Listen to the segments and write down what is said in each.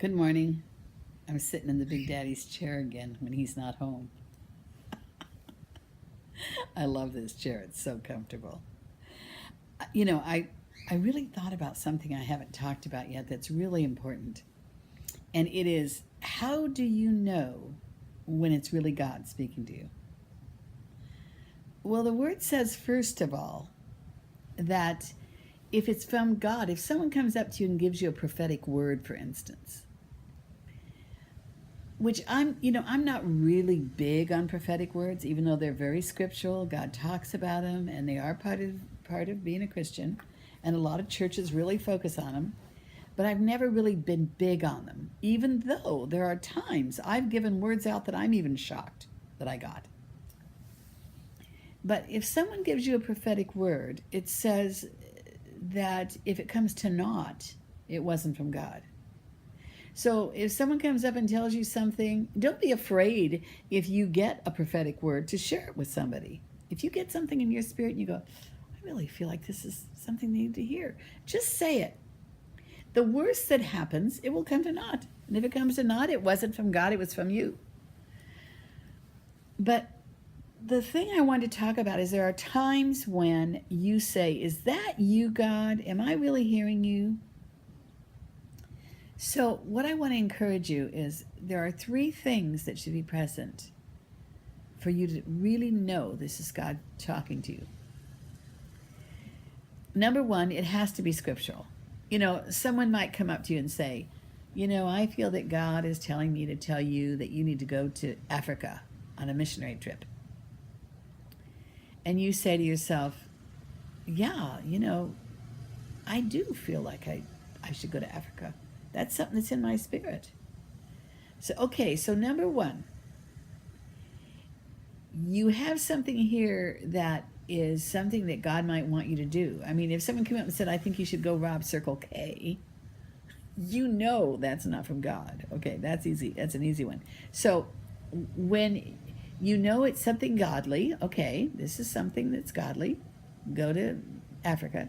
Good morning. I'm sitting in the Big Daddy's chair again when he's not home. I love this chair. It's so comfortable. You know, I really thought about something I haven't talked about yet that's really important. And it is, how do you know when it's really God speaking to you? Well, the word says, first of all, that if it's from God, if someone comes up to you and gives you a prophetic word, for instance, which I'm not really big on prophetic words, even though they're very scriptural. God talks about them, and they are part of being a Christian, and a lot of churches really focus on them. But I've never really been big on them, even though there are times I've given words out that I'm even shocked that I got. But if someone gives you a prophetic word, it says that if it comes to naught, it wasn't from God. So if someone comes up and tells you something, don't be afraid if you get a prophetic word to share it with somebody. If you get something in your spirit and you go, I really feel like this is something they need to hear, just say it. The worst that happens, it will come to naught. And if it comes to naught, it wasn't from God, it was from you. But the thing I want to talk about is there are times when you say, is that you, God? Am I really hearing you? So what I want to encourage you is there are three things that should be present for you to really know this is God talking to you. Number one, it has to be scriptural. Someone might come up to you and say, I feel that God is telling me to tell you that you need to go to Africa on a missionary trip. And you say to yourself, yeah, I do feel like I should go to Africa. That's something that's in my spirit. So number one, you have something here that is something that God might want you to do. I mean, if someone came up and said, I think you should go rob Circle K, that's not from God. Okay, that's easy. That's an easy one. So when it's something godly, okay, this is something that's godly, go to Africa.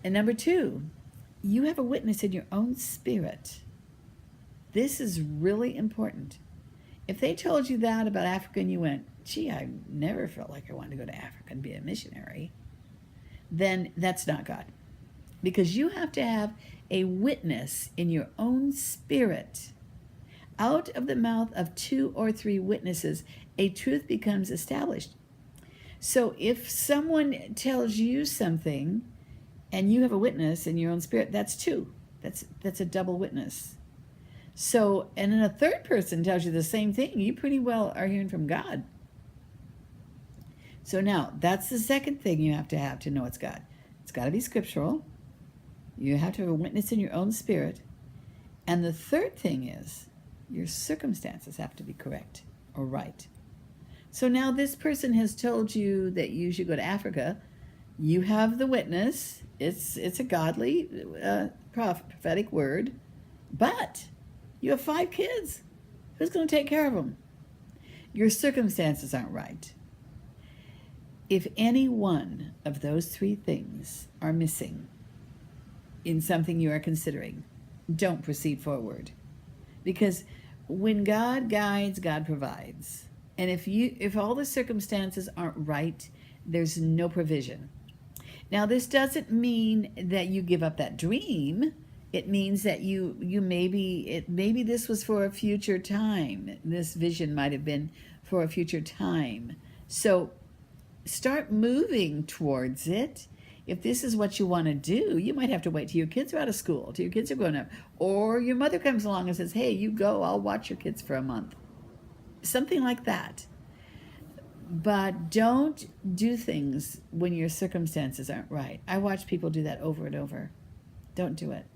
And number two, you have a witness in your own spirit. This is really important. If they told you that about Africa and you went, gee, I never felt like I wanted to go to Africa and be a missionary, then that's not God. Because you have to have a witness in your own spirit. Out of the mouth of 2 or 3 witnesses, a truth becomes established. So if someone tells you something and you have a witness in your own spirit, that's 2. That's a double witness. So, and then a third person tells you the same thing, you pretty well are hearing from God. So now, that's the second thing you have to know it's God. It's got to be scriptural. You have to have a witness in your own spirit. And the third thing is, your circumstances have to be correct or right. So now this person has told you that you should go to Africa. You have the witness. It's a godly prophetic word. But you have 5 kids. Who's going to take care of them? Your circumstances aren't right. If any one of those 3 things are missing in something you are considering, don't proceed forward. Because when God guides, God provides. And if all the circumstances aren't right, there's no provision. Now, this doesn't mean that you give up that dream. It means that you maybe this was for a future time. This vision might have been for a future time. So start moving towards it. If this is what you want to do, you might have to wait till your kids are out of school, till your kids are grown up. Or your mother comes along and says, hey, you go, I'll watch your kids for a month. Something like that. But don't do things when your circumstances aren't right. I watch people do that over and over. Don't do it.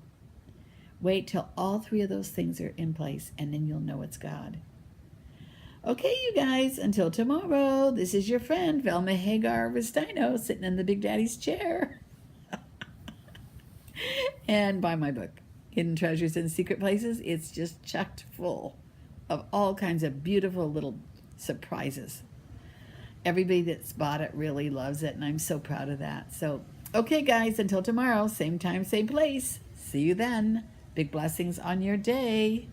Wait till all 3 of those things are in place, and then you'll know it's God. Okay, you guys, until tomorrow, this is your friend, Velma Hagar Restino, sitting in the Big Daddy's chair. And buy my book, Hidden Treasures in Secret Places. It's just chocked full of all kinds of beautiful little surprises. Everybody that's bought it really loves it, and I'm so proud of that. So, okay, guys, until tomorrow, same time, same place. See you then. Big blessings on your day.